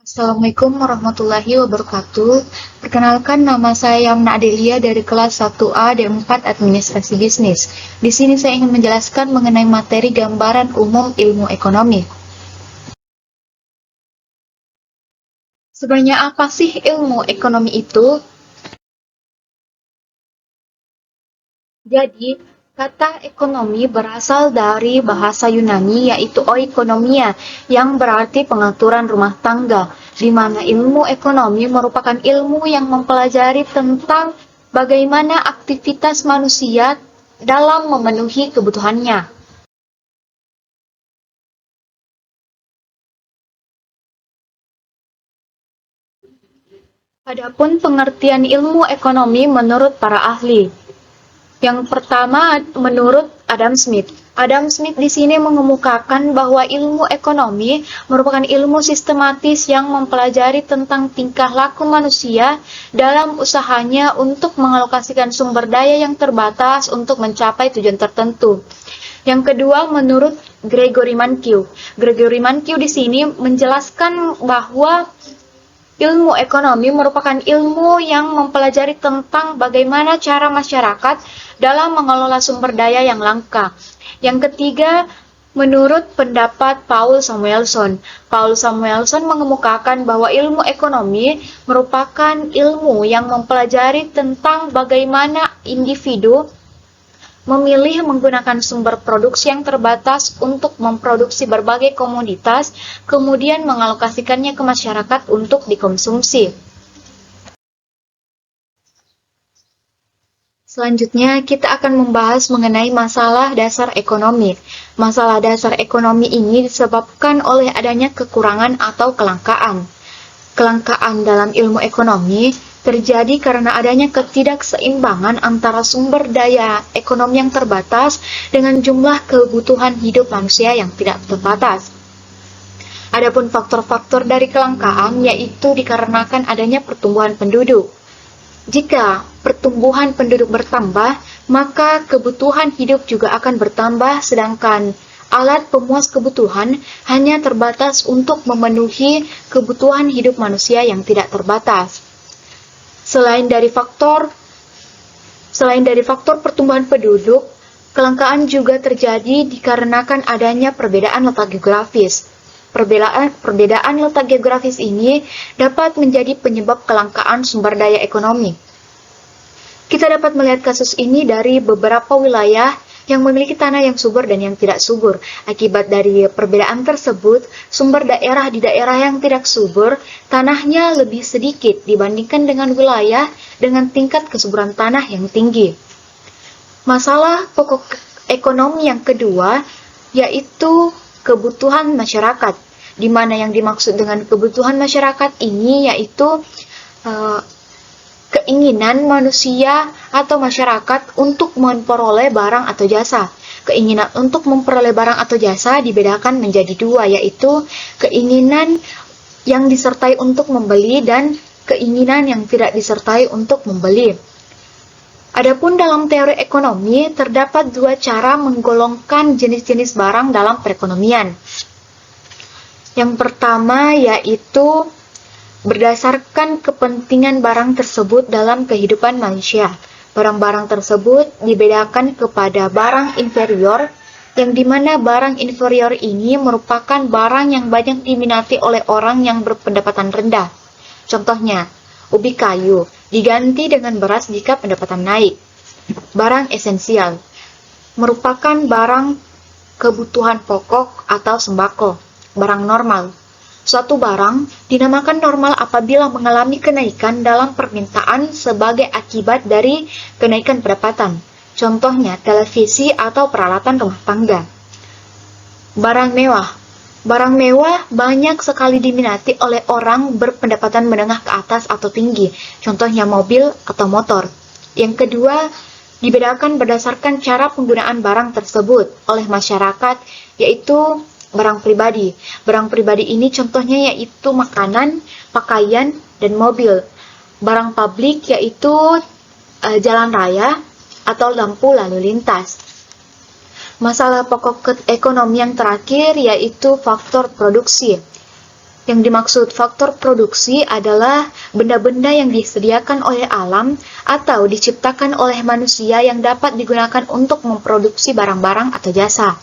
Assalamualaikum warahmatullahi wabarakatuh. Perkenalkan, nama saya Yamna Adelia dari kelas 1A D4 Administrasi Bisnis. Di sini saya ingin menjelaskan mengenai materi gambaran umum ilmu ekonomi. Sebenarnya apa sih ilmu ekonomi itu? Jadi, kata ekonomi berasal dari bahasa Yunani yaitu oikonomia yang berarti pengaturan rumah tangga, di mana ilmu ekonomi merupakan ilmu yang mempelajari tentang bagaimana aktivitas manusia dalam memenuhi kebutuhannya. Adapun pengertian ilmu ekonomi menurut para ahli. Yang pertama, menurut Adam Smith. Adam Smith di sini mengemukakan bahwa ilmu ekonomi merupakan ilmu sistematis yang mempelajari tentang tingkah laku manusia dalam usahanya untuk mengalokasikan sumber daya yang terbatas untuk mencapai tujuan tertentu. Yang kedua, menurut Gregory Mankiw. Gregory Mankiw di sini menjelaskan bahwa ilmu ekonomi merupakan ilmu yang mempelajari tentang bagaimana cara masyarakat dalam mengelola sumber daya yang langka. Yang ketiga, menurut pendapat Paul Samuelson. Paul Samuelson mengemukakan bahwa ilmu ekonomi merupakan ilmu yang mempelajari tentang bagaimana individu memilih menggunakan sumber produksi yang terbatas untuk memproduksi berbagai komoditas, kemudian mengalokasikannya ke masyarakat untuk dikonsumsi. Selanjutnya, kita akan membahas mengenai masalah dasar ekonomi. Masalah dasar ekonomi ini disebabkan oleh adanya kekurangan atau kelangkaan. Kelangkaan dalam ilmu ekonomi terjadi karena adanya ketidakseimbangan antara sumber daya ekonomi yang terbatas dengan jumlah kebutuhan hidup manusia yang tidak terbatas. Adapun faktor-faktor dari kelangkaan yaitu dikarenakan adanya pertumbuhan penduduk. Jika pertumbuhan penduduk bertambah, maka kebutuhan hidup juga akan bertambah, sedangkan alat pemuas kebutuhan hanya terbatas untuk memenuhi kebutuhan hidup manusia yang tidak terbatas. Selain dari faktor pertumbuhan penduduk, kelangkaan juga terjadi dikarenakan adanya perbedaan letak geografis. Perbedaan letak geografis ini dapat menjadi penyebab kelangkaan sumber daya ekonomi. Kita dapat melihat kasus ini dari beberapa wilayah yang memiliki tanah yang subur dan yang tidak subur. Akibat dari perbedaan tersebut, sumber daerah di daerah yang tidak subur, tanahnya lebih sedikit dibandingkan dengan wilayah dengan tingkat kesuburan tanah yang tinggi. Masalah pokok ekonomi yang kedua, yaitu kebutuhan masyarakat, di mana yang dimaksud dengan kebutuhan masyarakat ini yaitu keinginan manusia atau masyarakat untuk memperoleh barang atau jasa. Keinginan untuk memperoleh barang atau jasa dibedakan menjadi dua, yaitu keinginan yang disertai untuk membeli dan keinginan yang tidak disertai untuk membeli. Adapun dalam teori ekonomi, terdapat dua cara menggolongkan jenis-jenis barang dalam perekonomian. Yang pertama yaitu berdasarkan kepentingan barang tersebut dalam kehidupan manusia. Barang-barang tersebut dibedakan kepada barang inferior, yang dimana barang inferior ini merupakan barang yang banyak diminati oleh orang yang berpendapatan rendah. Contohnya, ubi kayu diganti dengan beras jika pendapatan naik. Barang esensial merupakan barang kebutuhan pokok atau sembako. Barang normal, suatu barang dinamakan normal apabila mengalami kenaikan dalam permintaan sebagai akibat dari kenaikan pendapatan. Contohnya, televisi atau peralatan rumah tangga. Barang mewah. Barang mewah banyak sekali diminati oleh orang berpendapatan menengah ke atas atau tinggi. Contohnya mobil atau motor. Yang kedua, dibedakan berdasarkan cara penggunaan barang tersebut oleh masyarakat, yaitu barang pribadi. Barang pribadi ini contohnya yaitu makanan, pakaian, dan mobil. Barang publik yaitu jalan raya atau lampu lalu lintas. Masalah pokok ekonomi yang terakhir yaitu faktor produksi. Yang dimaksud faktor produksi adalah benda-benda yang disediakan oleh alam atau diciptakan oleh manusia yang dapat digunakan untuk memproduksi barang-barang atau jasa.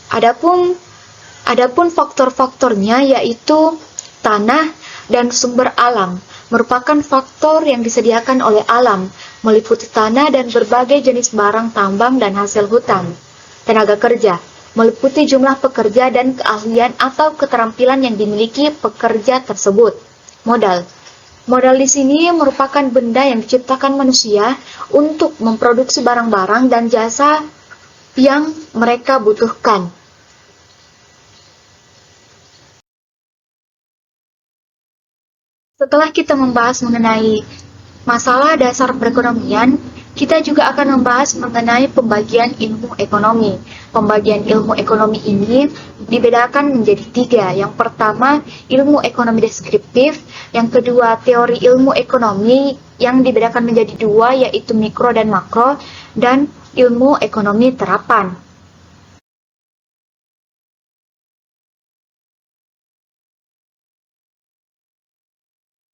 Adapun faktor-faktornya yaitu tanah dan sumber alam merupakan faktor yang disediakan oleh alam, meliputi tanah dan berbagai jenis barang tambang dan hasil hutan. Tenaga kerja meliputi jumlah pekerja dan keahlian atau keterampilan yang dimiliki pekerja tersebut. Modal di sini merupakan benda yang diciptakan manusia untuk memproduksi barang-barang dan jasa yang mereka butuhkan. Setelah kita membahas mengenai masalah dasar perekonomian, kita juga akan membahas mengenai pembagian ilmu ekonomi. Pembagian ilmu ekonomi ini dibedakan menjadi 3. Yang pertama, ilmu ekonomi deskriptif. Yang kedua, teori ilmu ekonomi yang dibedakan menjadi 2, yaitu mikro dan makro. Dan ilmu ekonomi terapan.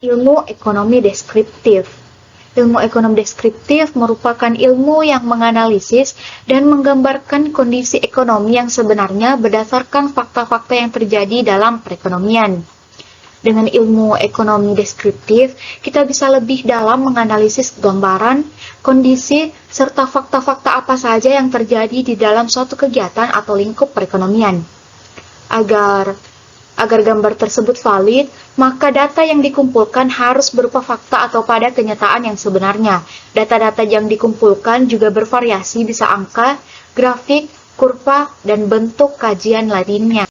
Ilmu ekonomi deskriptif. Ilmu ekonomi deskriptif merupakan ilmu yang menganalisis dan menggambarkan kondisi ekonomi yang sebenarnya berdasarkan fakta-fakta yang terjadi dalam perekonomian. Dengan ilmu ekonomi deskriptif, kita bisa lebih dalam menganalisis gambaran, kondisi, serta fakta-fakta apa saja yang terjadi di dalam suatu kegiatan atau lingkup perekonomian. Agar gambar tersebut valid, maka data yang dikumpulkan harus berupa fakta atau pada kenyataan yang sebenarnya. Data-data yang dikumpulkan juga bervariasi, bisa angka, grafik, kurva, dan bentuk kajian lainnya.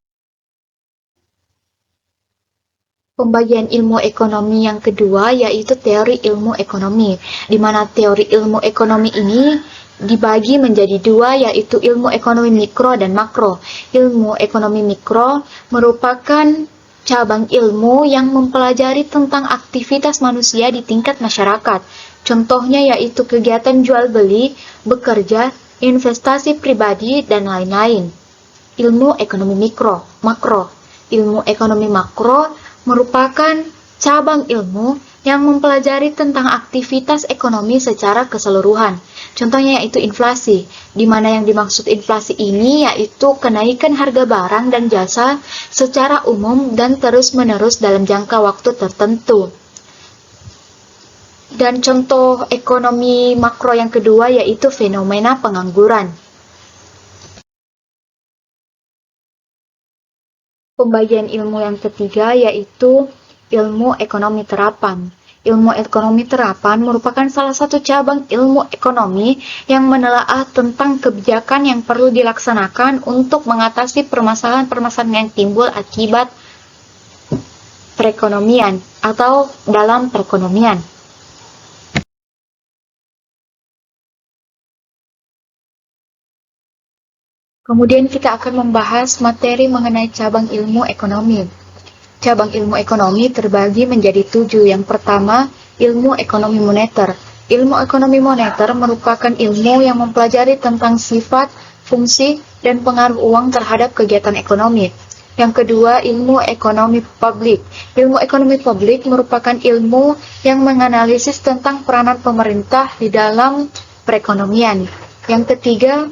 Pembagian ilmu ekonomi yang kedua yaitu teori ilmu ekonomi, di mana teori ilmu ekonomi ini dibagi menjadi 2, yaitu ilmu ekonomi mikro dan makro. Ilmu ekonomi mikro merupakan cabang ilmu yang mempelajari tentang aktivitas manusia di tingkat masyarakat. Contohnya yaitu kegiatan jual beli, bekerja, investasi pribadi, dan lain-lain. Ilmu ekonomi makro. Ilmu ekonomi makro merupakan cabang ilmu yang mempelajari tentang aktivitas ekonomi secara keseluruhan. Contohnya yaitu inflasi, di mana yang dimaksud inflasi ini yaitu kenaikan harga barang dan jasa secara umum dan terus-menerus dalam jangka waktu tertentu. Dan contoh ekonomi makro yang kedua yaitu fenomena pengangguran. Pembagian ilmu yang ketiga yaitu ilmu ekonomi terapan. Ilmu ekonomi terapan merupakan salah satu cabang ilmu ekonomi yang menelaah tentang kebijakan yang perlu dilaksanakan untuk mengatasi permasalahan-permasalahan yang timbul akibat perekonomian atau dalam perekonomian. Kemudian kita akan membahas materi mengenai cabang ilmu ekonomi. Cabang ilmu ekonomi terbagi menjadi 7. Yang pertama, ilmu ekonomi moneter. Ilmu ekonomi moneter merupakan ilmu yang mempelajari tentang sifat, fungsi, dan pengaruh uang terhadap kegiatan ekonomi. Yang kedua, ilmu ekonomi publik. Ilmu ekonomi publik merupakan ilmu yang menganalisis tentang peranan pemerintah di dalam perekonomian. Yang ketiga,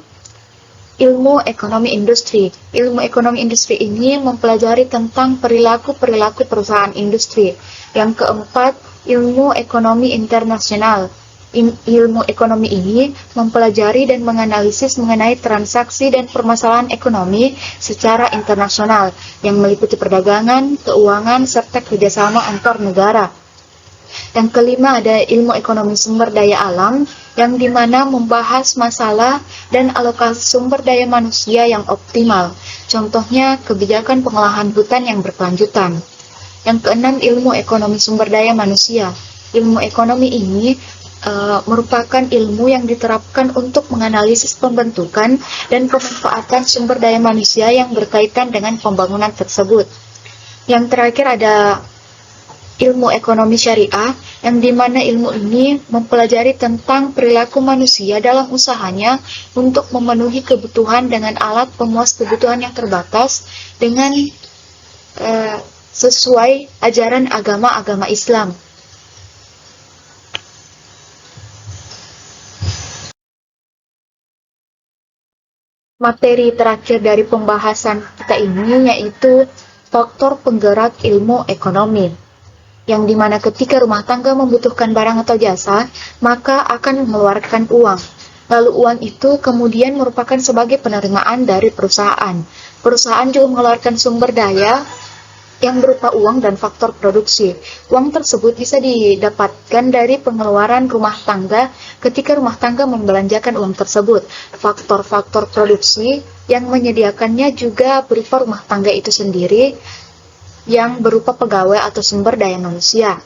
ilmu ekonomi industri. Ilmu ekonomi industri ini mempelajari tentang perilaku-perilaku perusahaan industri. Yang keempat, ilmu ekonomi internasional. Ilmu ekonomi ini mempelajari dan menganalisis mengenai transaksi dan permasalahan ekonomi secara internasional yang meliputi perdagangan, keuangan, serta kerjasama antar negara. Yang kelima ada ilmu ekonomi sumber daya alam, yang dimana membahas masalah dan alokasi sumber daya manusia yang optimal. Contohnya kebijakan pengolahan hutan yang berkelanjutan. Yang keenam, ilmu ekonomi sumber daya manusia. Ilmu ekonomi ini merupakan ilmu yang diterapkan untuk menganalisis pembentukan dan pemanfaatan sumber daya manusia yang berkaitan dengan pembangunan tersebut. Yang terakhir ada ilmu ekonomi syariah, yang dimana ilmu ini mempelajari tentang perilaku manusia dalam usahanya untuk memenuhi kebutuhan dengan alat pemuas kebutuhan yang terbatas dengan sesuai ajaran agama-agama Islam. Materi terakhir dari pembahasan kita ini yaitu faktor penggerak ilmu ekonomi, yang dimana ketika rumah tangga membutuhkan barang atau jasa, maka akan mengeluarkan uang. Lalu uang itu kemudian merupakan sebagai penerimaan dari perusahaan. Perusahaan juga mengeluarkan sumber daya yang berupa uang dan faktor produksi. Uang tersebut bisa didapatkan dari pengeluaran rumah tangga ketika rumah tangga membelanjakan uang tersebut. Faktor-faktor produksi yang menyediakannya juga berupa rumah tangga itu sendiri, yang berupa pegawai atau sumber daya manusia.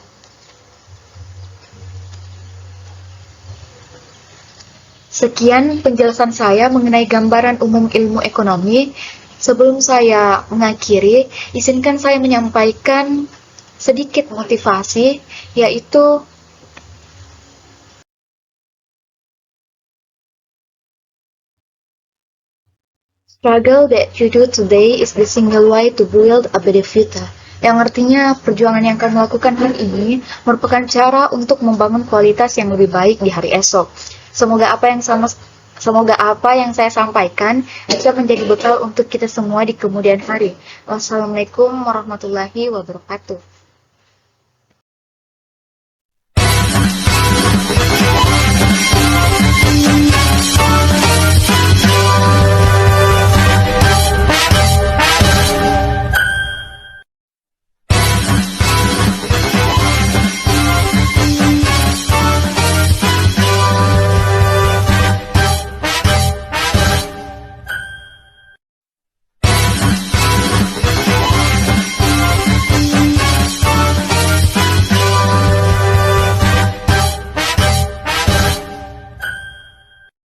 Sekian penjelasan saya mengenai gambaran umum ilmu ekonomi. Sebelum saya mengakhiri, izinkan saya menyampaikan sedikit motivasi, yaitu struggle that you do today is the single way to build a better future. Yang artinya perjuangan yang kamu lakukan hari ini merupakan cara untuk membangun kualitas yang lebih baik di hari esok. Semoga apa yang saya sampaikan bisa menjadi bekal untuk kita semua di kemudian hari. Wassalamualaikum warahmatullahi wabarakatuh.